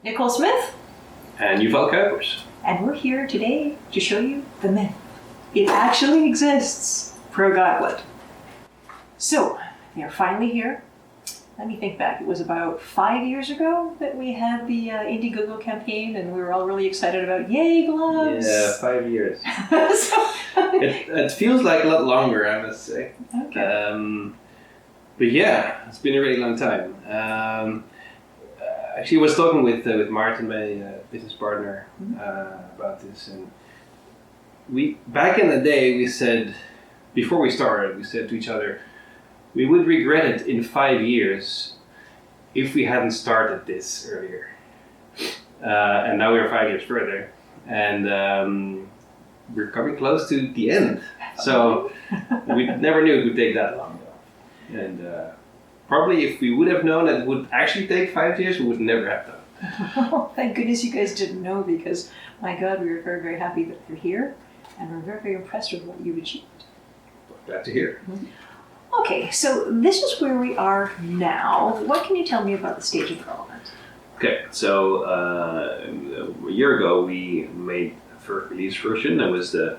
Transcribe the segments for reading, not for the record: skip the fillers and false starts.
Nicole Smith. And Youval Kuipers. And we're here today to show you the myth. It actually exists. Progauntlet. So, they're finally here. Let me think back. It was about 5 years ago that we had the Indiegogo campaign, and we were all really excited about yay gloves. Yeah, 5 years. So, it feels like a lot longer, I must say. okay. But yeah, it's been a really long time. Actually, I was talking with Martin, my business partner, about this, and we back in the day we said, before we started, we said to each other, we would regret it in 5 years if we hadn't started this earlier. And now we're 5 years further, and we're coming close to the end. So we never knew it would take that long, though. And probably if we would have known that it would actually take 5 years, we would never have done it. Oh, thank goodness you guys didn't know, because my God, we were very, very happy that you're here, and we're very, very impressed with what you've achieved. Glad to hear. Mm-hmm. Okay, so this is where we are now. What can you tell me about the stage of development? Okay, so a year ago we made a first release version. That was the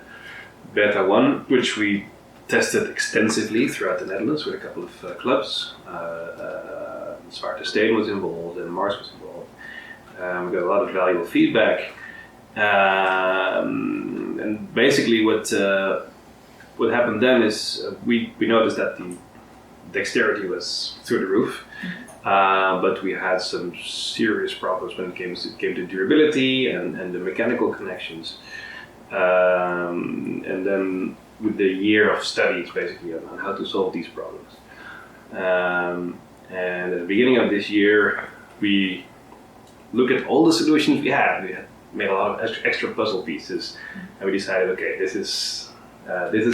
Beta 1, which we tested extensively throughout the Netherlands with a couple of clubs. Zwarte Steen was involved and Mars was involved. We got a lot of valuable feedback. And basically what happened then is we noticed that the dexterity was through the roof, but we had some serious problems when it came to durability and the mechanical connections. And then with the year of studies basically on how to solve these problems. And at the beginning of this year, we looked at all the solutions we had. We had made a lot of extra puzzle pieces, and we decided, okay, this is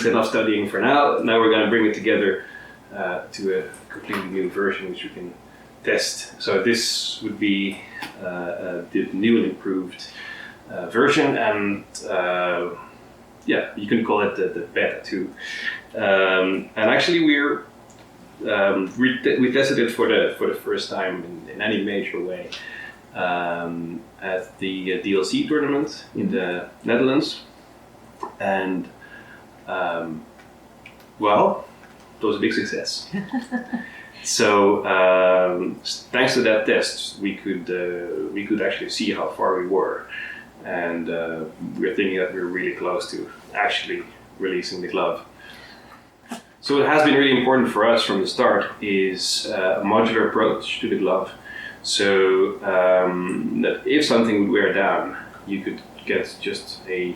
enough studying for now. Now we're going to bring it together to a completely new version which we can test. So this would be the new and improved version, and yeah, you can call it the Beta 2. And actually we tested it for the first time in any major way at the DLC tournament in the Netherlands, and well, it was a big success. So thanks to that test, we could actually see how far we were, and we're thinking that we're really close to actually releasing the glove. So what has been really important for us from the start is a modular approach to the glove. So that if something would wear down, you could get just a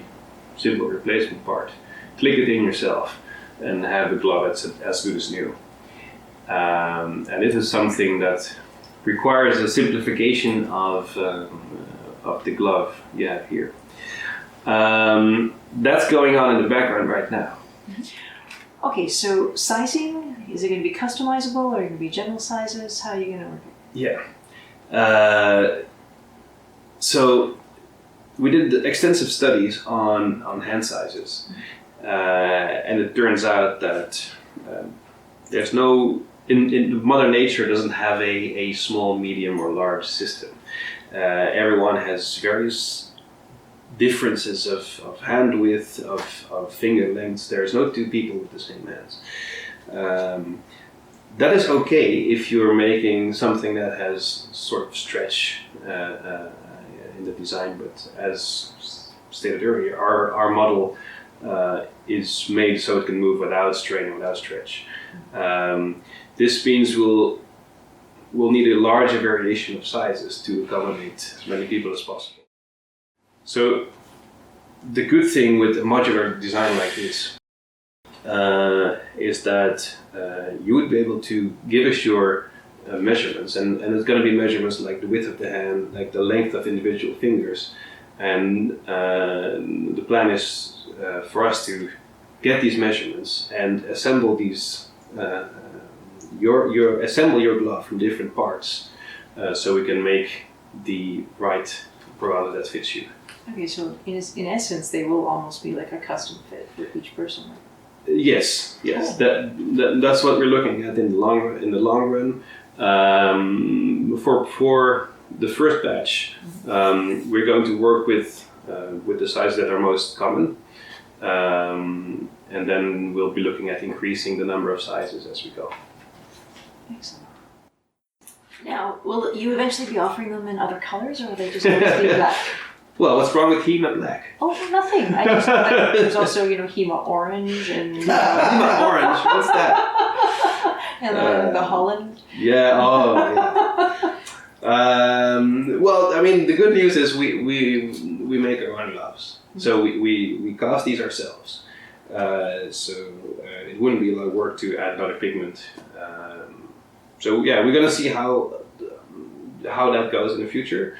simple replacement part, click it in yourself, and have the glove as good as new. And this is something that requires a simplification of the glove you have here. That's going on in the background right now. Okay, so sizing, is it going to be customizable, or are it going to be general sizes? How are you going to work it? Yeah. So we did extensive studies on hand sizes, and it turns out that there's no, in Mother Nature doesn't have a small, medium, or large system. Everyone has various differences of hand width, of finger lengths. There's no two people with the same hands. That is okay if you're making something that has sort of stretch in the design, but as stated earlier, our model is made so it can move without strain and without stretch. This means we'll need a larger variation of sizes to accommodate as many people as possible. So the good thing with a modular design like this is that you would be able to give us your measurements, and it's going to be measurements like the width of the hand, like the length of individual fingers, and the plan is for us to get these measurements and assemble these assemble your glove from different parts, so we can make the right Progauntlet that fits you. Okay, so in essence, they will almost be like a custom fit for each person. Right? Yes. Cool. That's what we're looking at in the long run. For the first batch, we're going to work with the sizes that are most common, and then we'll be looking at increasing the number of sizes as we go. Excellent. Now, will you eventually be offering them in other colors, or will they just always be black? Well, what's wrong with HEMA black? Oh, nothing. I just thought that there's also, HEMA orange and... HEMA orange, what's that? And the Holland. Yeah, well, I mean, the good news is we make our own gloves. So we cast these ourselves. It wouldn't be a lot of work to add another pigment. So yeah, we're gonna see how that goes in the future.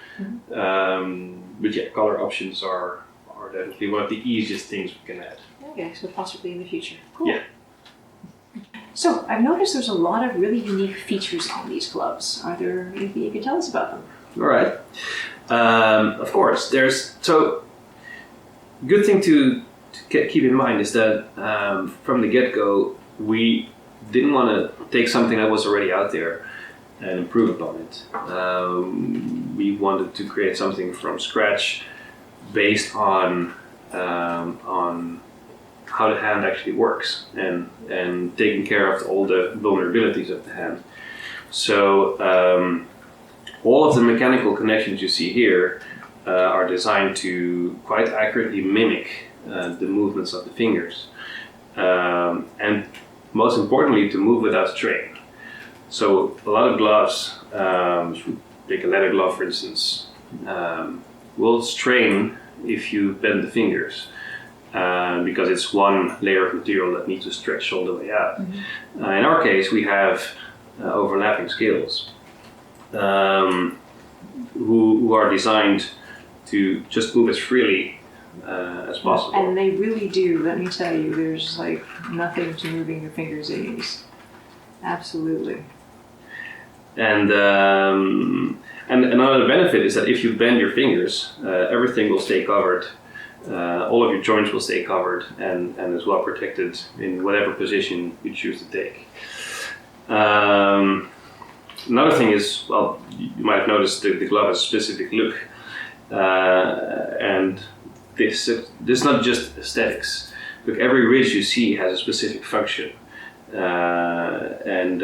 But yeah, color options are definitely one of the easiest things we can add. Okay, so possibly in the future. Cool. Yeah. So I've noticed there's a lot of really unique features on these gloves. Are there anything you can tell us about them? All right. Of course, good thing to keep in mind is that from the get-go, we didn't want to take something that was already out there and improve upon it. We wanted to create something from scratch based on how the hand actually works and taking care of all the vulnerabilities of the hand. So all of the mechanical connections you see here are designed to quite accurately mimic the movements of the fingers, and most importantly, to move without strain. So a lot of gloves, take a leather glove for instance, will strain if you bend the fingers because it's one layer of material that needs to stretch all the way out. In our case, we have overlapping scales who are designed to just move as freely as possible. And they really do, let me tell you, there's like nothing to moving your fingers in these. Absolutely. And another benefit is that if you bend your fingers, everything will stay covered. All of your joints will stay covered and as well protected in whatever position you choose to take. Another thing is, well, you might have noticed the glove has a specific look, and this is not just aesthetics. Look, every ridge you see has a specific function, and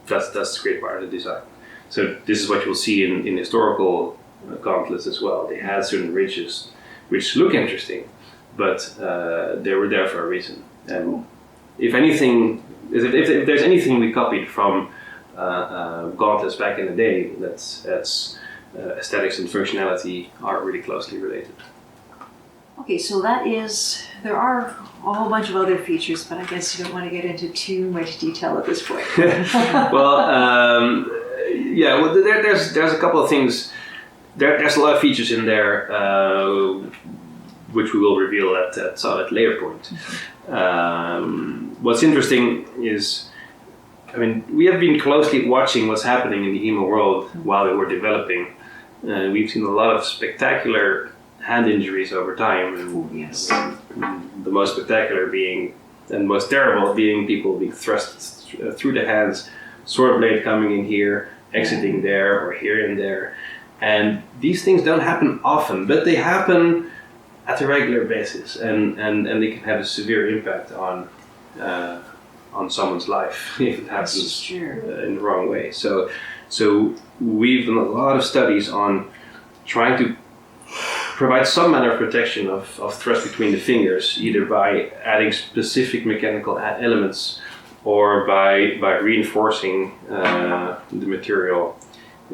that's the great part of the design. So this is what you'll see in historical gauntlets as well. They had certain ridges which look interesting, but they were there for a reason. And if anything, if there's anything we copied from gauntlets back in the day, that's aesthetics and functionality are really closely related. Okay, so there are a whole bunch of other features, but I guess you don't want to get into too much detail at this point. Well, there's a couple of things. There's a lot of features in there, which we will reveal at a later point. What's interesting is, we have been closely watching what's happening in the HEMA world while we were developing. We've seen a lot of spectacular hand injuries over time. And, yes. The most spectacular being, and most terrible being, people being thrust through the hands, sword blade coming in here, exiting there, or here and there. And these things don't happen often, but they happen at a regular basis, and they can have a severe impact on someone's life if it happens in the wrong way. So we've done a lot of studies on trying to provide some manner of protection of thrust between the fingers, either by adding specific mechanical elements or by reinforcing the material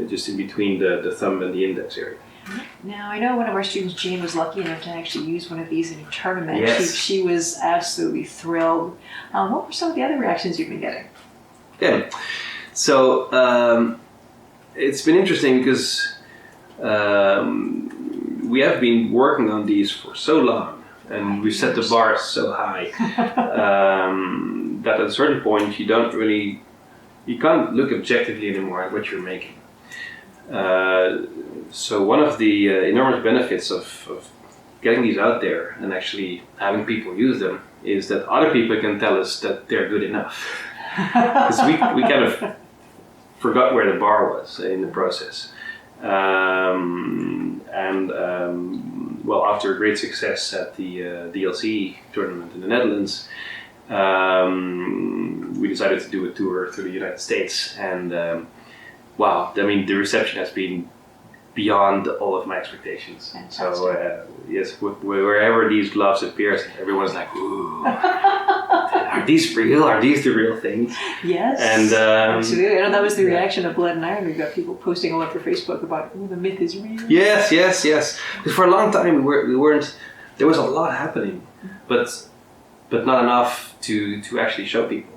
just in between the thumb and the index area. Now, I know one of our students, Jane, was lucky enough to actually use one of these in a tournament. Yes. She was absolutely thrilled. What were some of the other reactions you've been getting? Yeah, so it's been interesting because we have been working on these for so long, and we set the bar so high that at a certain point you can't look objectively anymore at what you're making. So one of the enormous benefits of getting these out there and actually having people use them is that other people can tell us that they're good enough. Because we kind of forgot where the bar was in the process. Well, after a great success at the DLC tournament in the Netherlands, we decided to do a tour through the United States, and wow, I mean, the reception has been beyond all of my expectations. Fantastic. So yes, wherever these gloves appear, everyone's like, "Ooh, are these real? Are these the real things?" Yes, And absolutely. I know that was the reaction of Blood and Iron. We've got people posting all over Facebook about, "Oh, the myth is real." Yes. Because for a long time we weren't. There was a lot happening, but not enough to actually show people.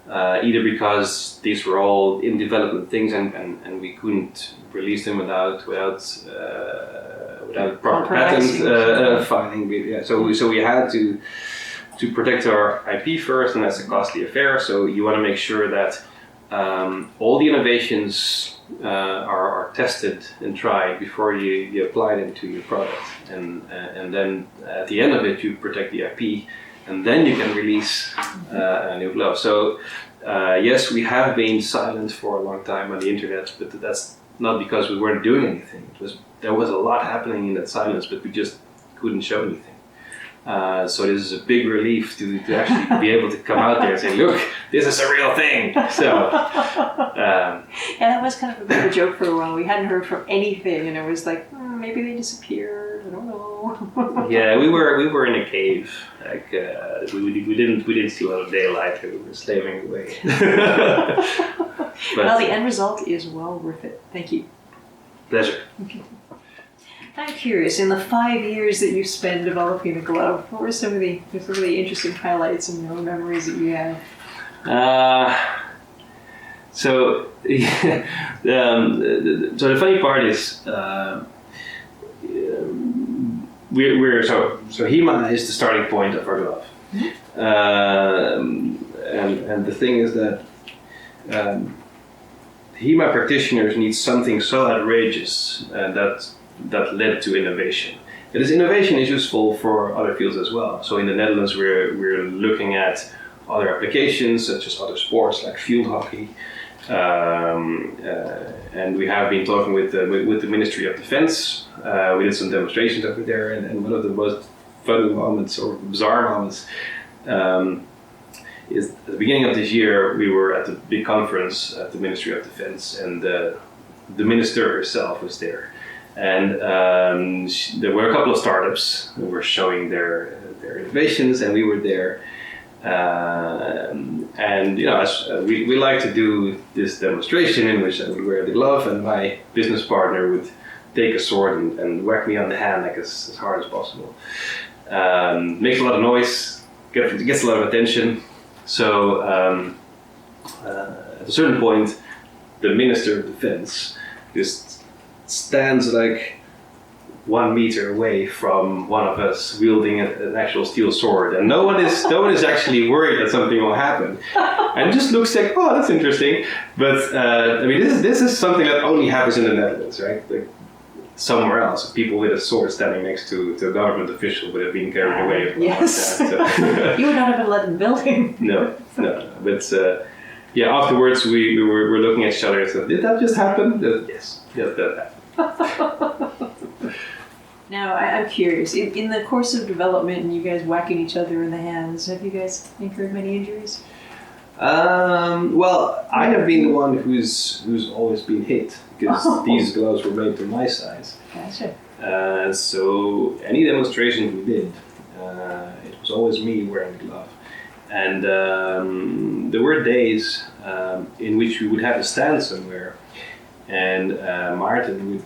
Either because these were all in development things and we couldn't release them without proper patent filing. Yeah, so we had to protect our IP first, and that's a costly affair. So you want to make sure that all the innovations are tested and tried before you apply them to your product, and then at the end of it you protect the IP. And then you can release a new glove. So yes, we have been silent for a long time on the internet, but that's not because we weren't doing anything. There was a lot happening in that silence, but we just couldn't show anything. So this is a big relief to actually be able to come out there and say, look, this is a real thing. So yeah, that was kind of a bit of a joke for a while. We hadn't heard from anything, and it was like, maybe they disappeared. I don't know. Yeah, we were in a cave. Like we didn't see a lot of daylight. We were slaving away. Well, the end result is well worth it. Thank you. Pleasure. Okay. I'm curious, in the 5 years that you spent developing the glove, what were some of the interesting highlights and memories that you have? So the funny part is so HEMA is the starting point of our glove, and the thing is that HEMA practitioners need something so outrageous that led to innovation. And this innovation is useful for other fields as well. So in the Netherlands, we're looking at other applications such as other sports like field hockey, and we have been talking with the Ministry of Defense. We did some demonstrations over there, and one of the most funny moments or bizarre moments is at the beginning of this year. We were at the big conference at the Ministry of Defense, and the minister herself was there. And there were a couple of startups who were showing their innovations, and we were there. And we like to do this demonstration in which I would wear the glove, and my business partner would take a sword and whack me on the hand like as hard as possible. Makes a lot of noise, gets a lot of attention. So at a certain point, the Minister of Defense just stands like 1 meter away from one of us wielding an actual steel sword, and no one is actually worried that something will happen, and just looks like, oh, that's interesting. But I mean, this is something that only happens in the Netherlands, right? Like somewhere else, people with a sword standing next to a government official would have been carried away. Yes, like that, so. You would not have been let in the building. No. But yeah, afterwards we were looking at each other and said, did that just happen? Yes, that happened. Now, I'm curious, in the course of development and you guys whacking each other in the hands, have you guys incurred many injuries? Well, I have been the one who's always been hit, because these gloves were made to my size. Gotcha. So any demonstration we did, it was always me wearing the glove. And there were days in which we would have a stand somewhere, and Maarten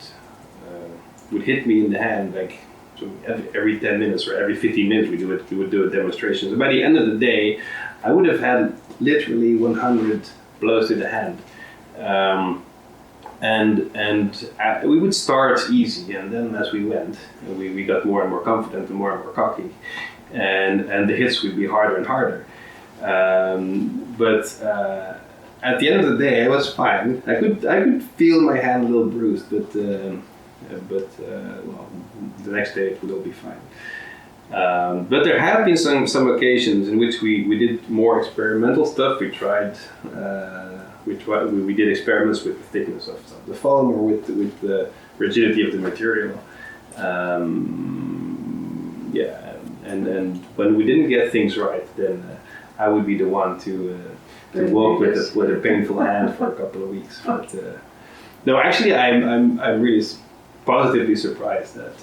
would hit me in the hand like every 10 minutes or every 15 minutes we would do a demonstration. So by the end of the day, I would have had literally 100 blows to the hand. And we would start easy, and then as we went, we got more and more confident and more cocky, and the hits would be harder and harder. But at the end of the day, I was fine. I could feel my hand a little bruised, but well, the next day it would all be fine. But there have been some occasions in which we did more experimental stuff. We tried we did experiments with the thickness of the foam or with the rigidity of the material. And when we didn't get things right, then I would be the one to walk with a painful hand for a couple of weeks. But no, actually, I'm really positively surprised that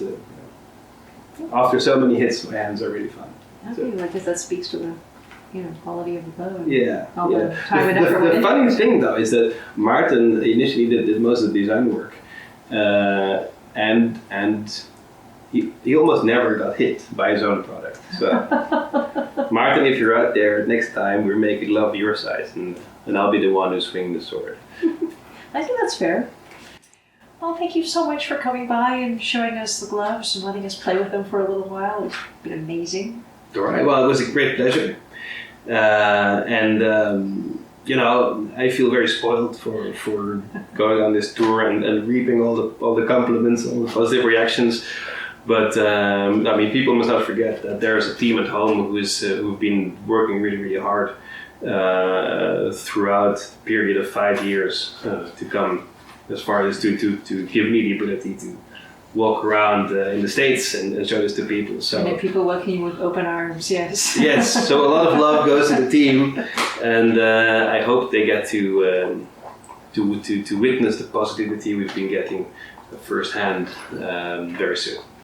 after so many hits, my hands are really fine. Okay, I guess that speaks to the quality of the bow. Yeah. The time and effort. The funny thing though is that Martin initially did most of the design work, and he almost never got hit by his own product. So Martin, if you're out there, next time we're making love your size, and I'll be the one who's swinging the sword. I think that's fair. Well, thank you so much for coming by and showing us the gloves and letting us play with them for a little while. It's been amazing. All right. Well, it was a great pleasure. I feel very spoiled for going on this tour and reaping all the compliments, all the positive reactions. But people must not forget that there's a team at home who've been working really, really hard throughout the period of 5 years to come as far as to give me the ability to walk around in the States and show this to people. So, and people welcome you with open arms, yes. Yes, so a lot of love goes to the team, and I hope they get to witness the positivity we've been getting firsthand very soon.